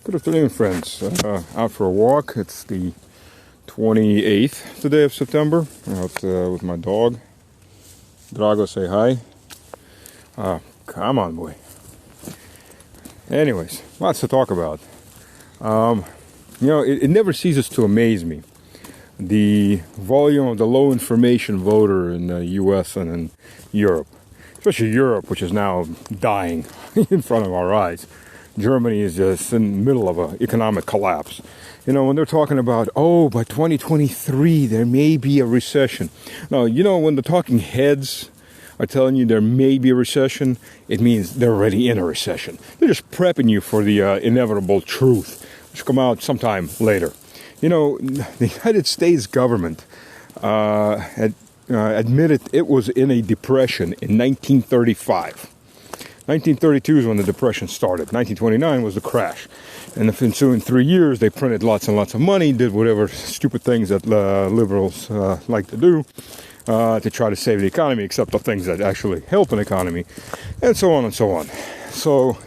Good afternoon, friends. Out for a walk. It's the 28th today of September. Out with my dog. Drago, say hi. Come on, boy. Anyways, lots to talk about. It never ceases to amaze me. The volume of the low information voter in the U.S. and in Europe. Especially Europe, which is now dying in front of our eyes. Germany is just in the middle of an economic collapse. You know, when they're talking about, by 2023 there may be a recession. Now, when the talking heads are telling you there may be a recession, it means they're already in a recession. They're just prepping you for the inevitable truth, which will come out sometime later. You know, the United States government had admitted it was in a depression in 1935. 1932 is when the Depression started. 1929 was the crash. And the ensuing 3 years, they printed lots and lots of money, did whatever stupid things that liberals like to do to try to save the economy, except the things that actually help an economy, and so on and so on. So,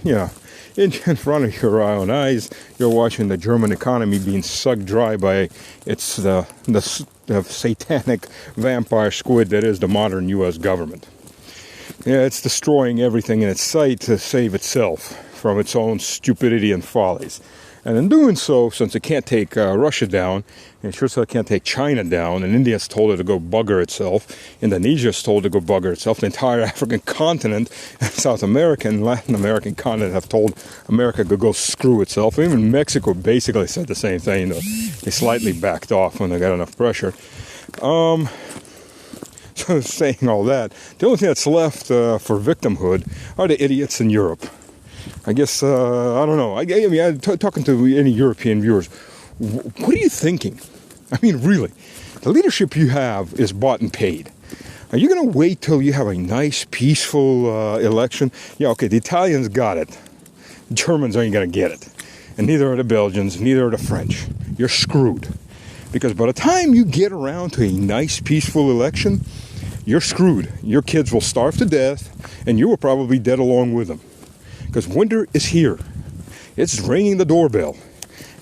in front of your own eyes, you're watching the German economy being sucked dry by the satanic vampire squid that is the modern U.S. government. Yeah, it's destroying everything in its sight to save itself from its own stupidity and follies. And in doing so, since it can't take Russia down, and it sure as hell can't take China down, and India's told it to go bugger itself, Indonesia's told to go bugger itself, the entire African continent, and South American, Latin American continent have told America to go screw itself. Even Mexico basically said the same thing, though they slightly backed off when they got enough pressure. So saying all that, the only thing that's left for victimhood are the idiots in Europe. I guess, I don't know. Talking to any European viewers, what are you thinking? I mean, really, the leadership you have is bought and paid. Are you going to wait till you have a nice, peaceful election? Yeah, okay, the Italians got it. Germans ain't going to get it. And neither are the Belgians, neither are the French. You're screwed. Because by the time you get around to a nice, peaceful election, you're screwed. Your kids will starve to death, and you will probably be dead along with them. Because winter is here. It's ringing the doorbell.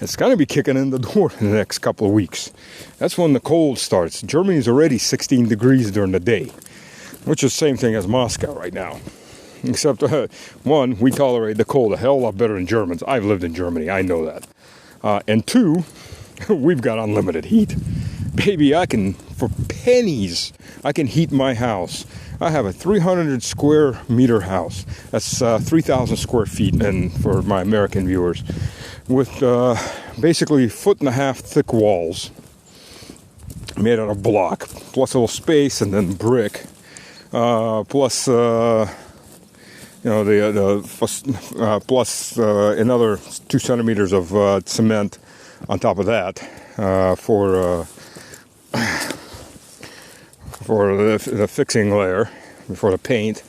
It's going to be kicking in the door in the next couple of weeks. That's when the cold starts. Germany is already 16 degrees during the day, which is the same thing as Moscow right now. Except, one, we tolerate the cold a hell of a lot better than Germans. I've lived in Germany. I know that. And two, we've got unlimited heat. Baby, for pennies, I can heat my house. I have a 300 square meter house. That's 3,000 square feet, and for my American viewers, with basically 1.5 foot thick walls made out of block, plus a little space, and then brick, plus another 2 centimeters of cement on top of that for the fixing layer, for the paint.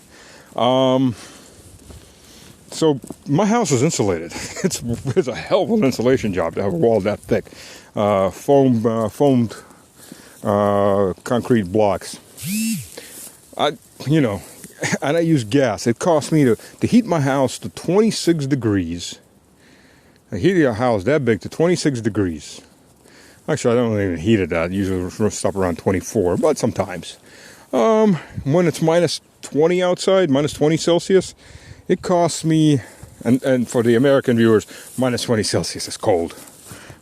So my house is insulated. It's a hell of an insulation job to have a wall that thick. Foamed concrete blocks. And I use gas. It cost me to heat my house to 26 degrees. I heat a house that big to 26 degrees. Actually, I don't even heat it that. Usually stop around 24, but sometimes. When it's minus 20 outside, minus 20 Celsius, it costs me, and for the American viewers, minus 20 Celsius is cold.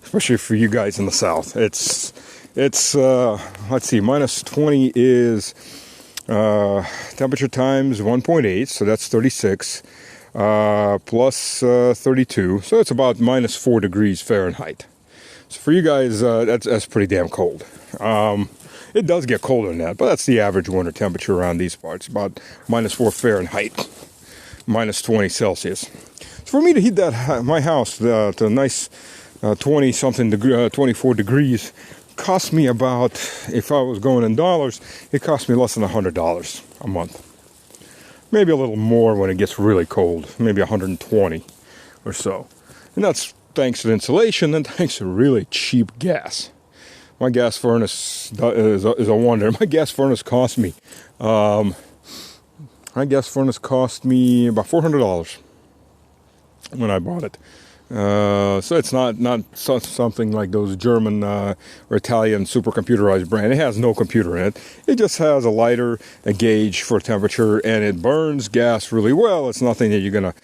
Especially for you guys in the South. It's let's see, minus 20 is temperature times 1.8, so that's 36, plus 32, so it's about minus 4 degrees Fahrenheit. So for you guys, that's pretty damn cold. It does get colder than that, but that's the average winter temperature around these parts, about minus 4 Fahrenheit, minus 20 Celsius. So for me to heat my house to a nice 24 degrees, cost me about, if I was going in dollars, it cost me less than $100 a month. Maybe a little more when it gets really cold, maybe 120 or so. And that's thanks to the insulation and thanks to really cheap gas. My gas furnace is a wonder. My gas furnace cost me about $400 when I bought it. So it's not something like those German or Italian supercomputerized brand. It has no computer in it. It just has a lighter, a gauge for temperature, and it burns gas really well. It's nothing that you're going to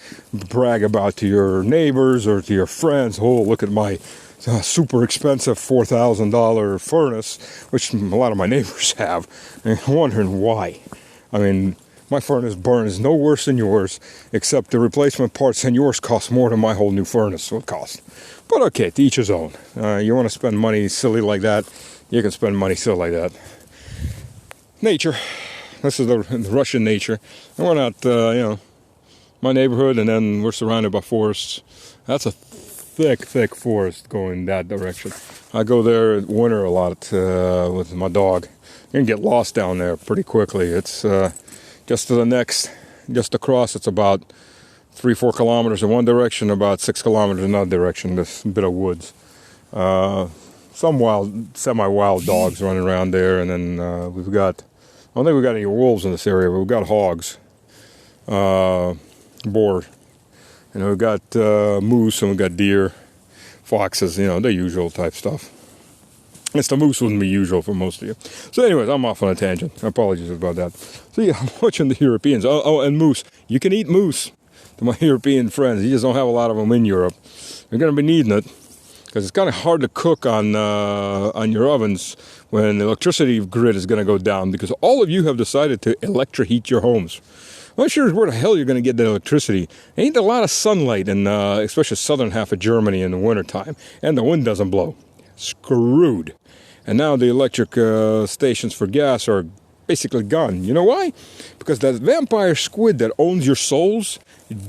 brag about to your neighbors or to your friends. Oh, look at my super expensive $4,000 furnace, which a lot of my neighbors have. And I'm wondering why. I mean, my furnace burns no worse than yours, except the replacement parts in yours cost more than my whole new furnace will cost. But okay, to each his own. You want to spend money silly like that, you can spend money silly like that. Nature. This is the Russian nature. And we're not, my neighborhood, and then we're surrounded by forests. That's a thick forest going that direction. I go there in winter a lot with my dog. You can get lost down there pretty quickly. It's just to the next, just across, it's about 3-4 kilometers in one direction, about 6 kilometers in another direction, this bit of woods. Some semi-wild dogs running around there, and then I don't think we've got any wolves in this area, but we've got hogs, boar, and we've got moose, and we've got deer, foxes, the usual type stuff. It's the moose wouldn't be usual for most of you. So anyways, I'm off on a tangent. Apologies about that. So yeah, I'm watching the Europeans. Oh, and moose. You can eat moose. To my European friends, you just don't have a lot of them in Europe. You're going to be needing it because it's kind of hard to cook on your ovens when the electricity grid is going to go down, because all of you have decided to electroheat your homes. I'm not sure where the hell you're going to get the electricity. There ain't a lot of sunlight in especially southern half of Germany in the wintertime, and the wind doesn't blow. Screwed. And now the electric stations for gas are basically gone. You know why? Because that vampire squid that owns your souls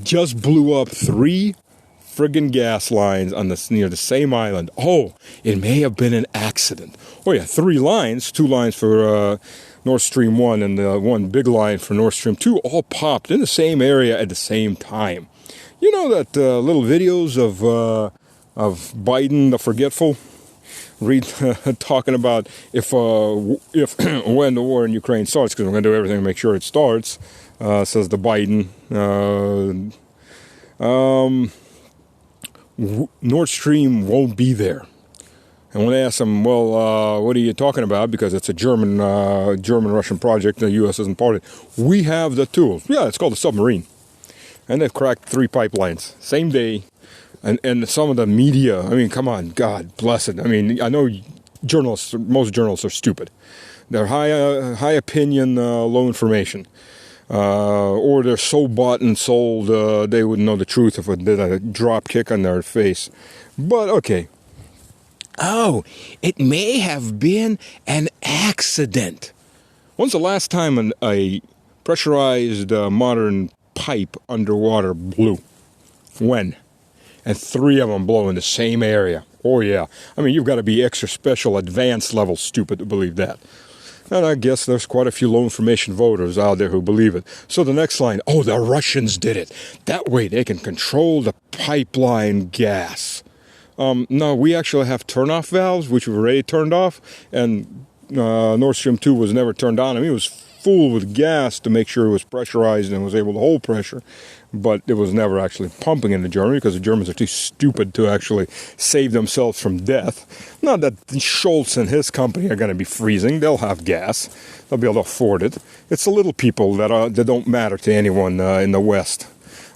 just blew up 3 friggin' gas lines near the same island. Oh, it may have been an accident. Oh yeah, 3 lines, 2 lines for Nord Stream 1 and 1 big line for Nord Stream 2 all popped in the same area at the same time. You know that little videos of Biden the Forgetful? Talking about if when the war in Ukraine starts, because we're going to do everything to make sure it starts, says the Biden. Nord Stream won't be there. And when they ask him, well, what are you talking about? Because it's a German-Russian project, the U.S. isn't part of it. We have the tools. Yeah, it's called a submarine. And they've cracked 3 pipelines. Same day. And some of the media, I mean, come on, God bless it. I mean, I know most journalists are stupid. They're high opinion, low information. Or they're so bought and sold, they wouldn't know the truth if it did a drop kick on their face. But, okay. Oh, it may have been an accident. When's the last time a pressurized modern pipe underwater blew? When? And 3 of them blow in the same area. Oh, yeah. I mean, you've got to be extra special, advanced level stupid to believe that. And I guess there's quite a few low information voters out there who believe it. So the next line, oh, the Russians did it. That way they can control the pipeline gas. No, we actually have turn-off valves, which we've already turned off. And Nord Stream 2 was never turned on. I mean, it was full with gas to make sure it was pressurized and was able to hold pressure. But it was never actually pumping into Germany because the Germans are too stupid to actually save themselves from death. Not that Scholz and his company are going to be freezing. They'll have gas. They'll be able to afford it. It's the little people that don't matter to anyone in the West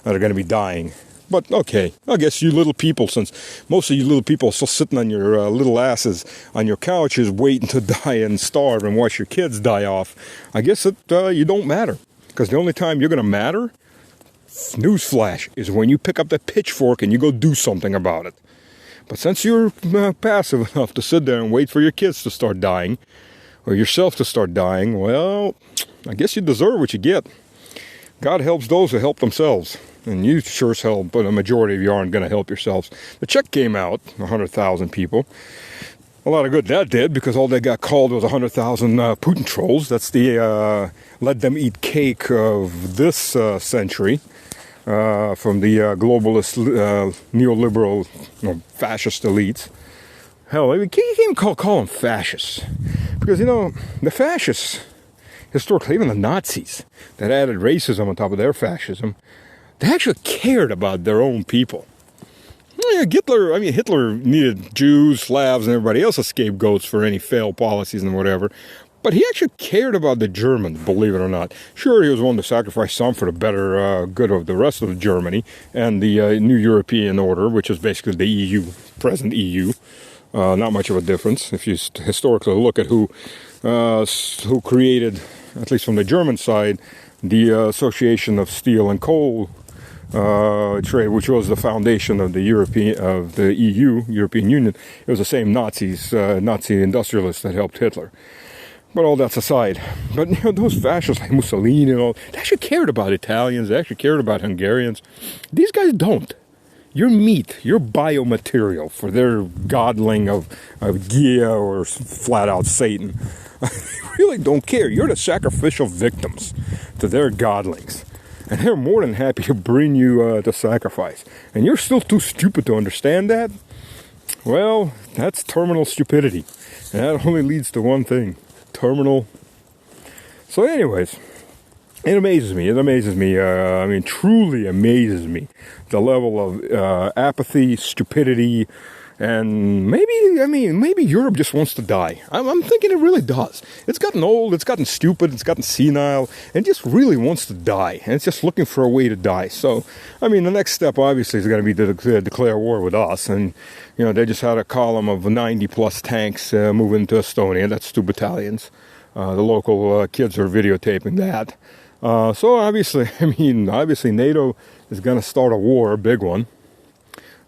that are going to be dying. But okay, I guess you little people, since most of you little people are still sitting on your little asses on your couches waiting to die and starve and watch your kids die off, I guess that you don't matter. Because the only time you're going to matter, newsflash, is when you pick up the pitchfork and you go do something about it. But since you're passive enough to sit there and wait for your kids to start dying, or yourself to start dying, well, I guess you deserve what you get. God helps those who help themselves. And you sure as hell, but a majority of you aren't going to help yourselves. The check came out, 100,000 people. A lot of good that did, because all they got called was 100,000 Putin trolls. That's the let them eat cake of this century from the globalist, neoliberal, fascist elites. Hell, you can't even call them fascists. Because, the fascists, historically, even the Nazis, that added racism on top of their fascism, they actually cared about their own people. Yeah, Hitler needed Jews, Slavs, and everybody else as scapegoats for any failed policies and whatever. But he actually cared about the Germans, believe it or not. Sure, he was willing to sacrifice some for the better good of the rest of Germany and the new European order, which is basically the EU, present EU. Not much of a difference if you historically look at who created, at least from the German side, the Association of Steel and Coal trade, which was the foundation of the EU, European Union. It was the same Nazi industrialists that helped Hitler. But all that's aside. But those fascists like Mussolini and all, they actually cared about Italians. They actually cared about Hungarians. These guys don't. You're meat. You're biomaterial for their godling of Gia or flat out Satan. They really don't care. You're the sacrificial victims to their godlings. And they're more than happy to bring you to sacrifice. And you're still too stupid to understand that? Well, that's terminal stupidity. And that only leads to one thing. Terminal. So anyways, it amazes me. Truly amazes me. The level of apathy, stupidity, and maybe Europe just wants to die. I'm thinking it really does. It's gotten old, it's gotten stupid, it's gotten senile, and just really wants to die. And it's just looking for a way to die. So, the next step obviously is going to be to declare war with us. And, they just had a column of 90 plus tanks moving to Estonia. That's 2 battalions. The local kids are videotaping that. So obviously NATO is going to start a war, a big one.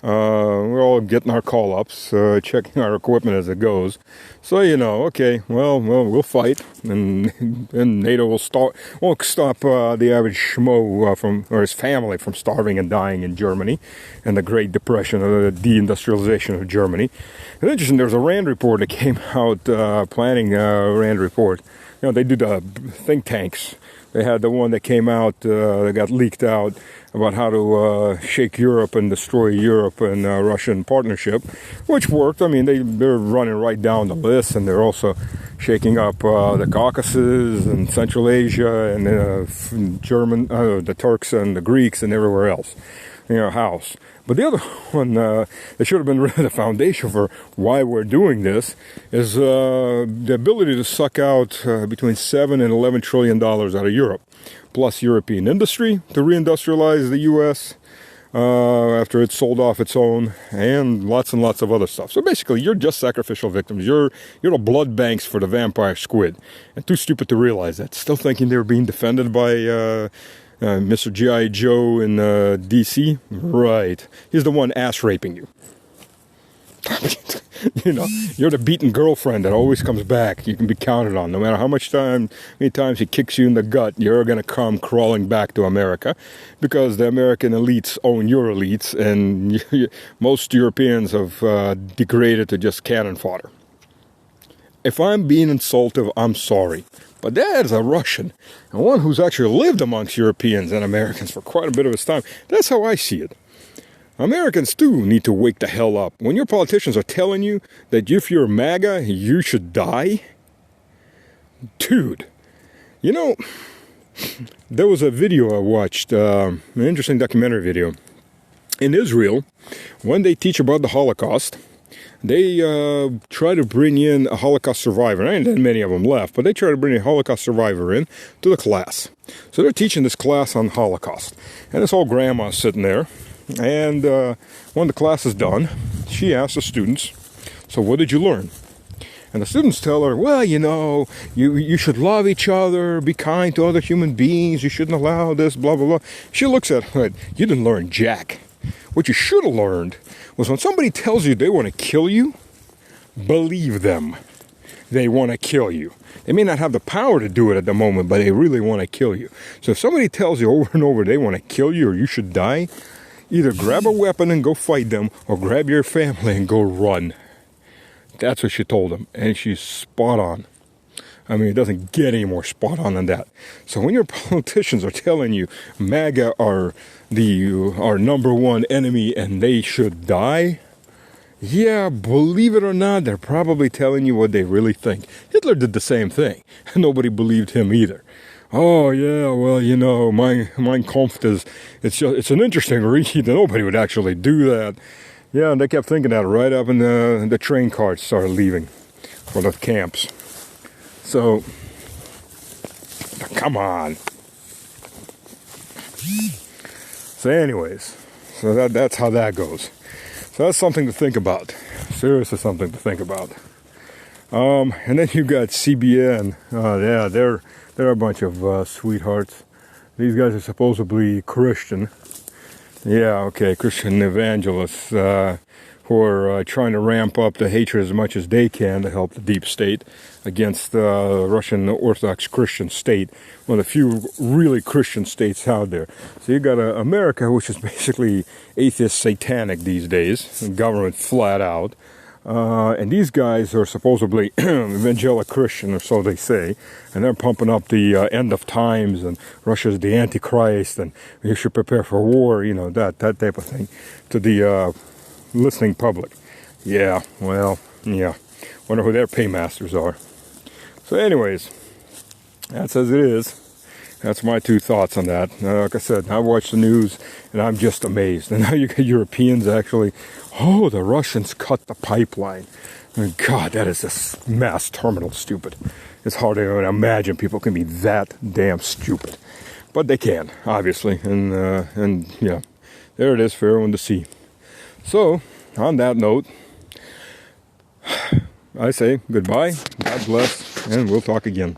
We're all getting our call-ups, checking our equipment as it goes. So, okay, well, we'll fight, and NATO won't stop the average schmo or his family from starving and dying in Germany, and the Great Depression, or the deindustrialization of Germany. It's interesting, there's a RAND report that came out, planning a RAND report. They do the think tanks. They had the one that came out, that got leaked out about how to shake Europe and destroy Europe and Russian partnership, which worked. They're running right down the list, and they're also shaking up the Caucasus and Central Asia and the Turks and the Greeks and everywhere else. House. But the other one that should have been really the foundation for why we're doing this is the ability to suck out between $7 and $11 trillion out of Europe, plus European industry to reindustrialize the U.S. After it's sold off its own, and lots of other stuff. So basically, you're just sacrificial victims. You're the blood banks for the vampire squid, and too stupid to realize that. Still thinking they were being defended by Mr. G.I. Joe in D.C.? Right. He's the one ass-raping you. You're the beaten girlfriend that always comes back. You can be counted on. No matter how many times he kicks you in the gut, you're going to come crawling back to America, because the American elites own your elites, and most Europeans have degraded to just cannon fodder. If I'm being insultive, I'm sorry. But that is a Russian, and one who's actually lived amongst Europeans and Americans for quite a bit of his time. That's how I see it. Americans, too, need to wake the hell up. When your politicians are telling you that if you're MAGA, you should die, dude, there was a video I watched, an interesting documentary video. In Israel, when they teach about the Holocaust, they try to bring in a Holocaust survivor. I ain't that many of them left, but they try to bring a Holocaust survivor in to the class. So they're teaching this class on Holocaust. And this old grandma sitting there. And when the class is done, she asks the students, so what did you learn? And the students tell her, well, you should love each other, be kind to other human beings, you shouldn't allow this, blah, blah, blah. She looks at her, you didn't learn jack. What you should have learned was when somebody tells you they want to kill you, believe them. They want to kill you. They may not have the power to do it at the moment, but they really want to kill you. So if somebody tells you over and over they want to kill you or you should die, either grab a weapon and go fight them, or grab your family and go run. That's what she told them, and she's spot on. It doesn't get any more spot on than that. So when your politicians are telling you MAGA are our number one enemy and they should die, yeah, believe it or not, they're probably telling you what they really think. Hitler did the same thing, and nobody believed him either. Oh, yeah, well, Mein Kampf it's an interesting read. Nobody would actually do that. Yeah, and they kept thinking that right up in the train cars started leaving for the camps. So, come on. So anyways, so that's how that goes. So that's something to think about. Seriously, something to think about. And then you got CBN. Yeah, they're a bunch of sweethearts. These guys are supposedly Christian. Yeah, okay, Christian evangelists who are trying to ramp up the hatred as much as they can to help the deep state against the Russian Orthodox Christian state, one of the few really Christian states out there. So you got America, which is basically atheist satanic these days, and government flat out. And these guys are supposedly evangelical Christian, or so they say, and they're pumping up the end of times, and Russia's the Antichrist, and you should prepare for war, you know, that type of thing, to the listening public. Yeah, well, yeah. Wonder who their paymasters are. So anyways, that's as it is. That's my two thoughts on that. Like I said, I watch the news and I'm just amazed. And now you get Europeans actually, oh, the Russians cut the pipeline. I mean, God, that is just mass terminal stupid. It's hard to even imagine people can be that damn stupid. But they can, obviously. And yeah, there it is for everyone to see. So, on that note, I say goodbye, God bless, and we'll talk again.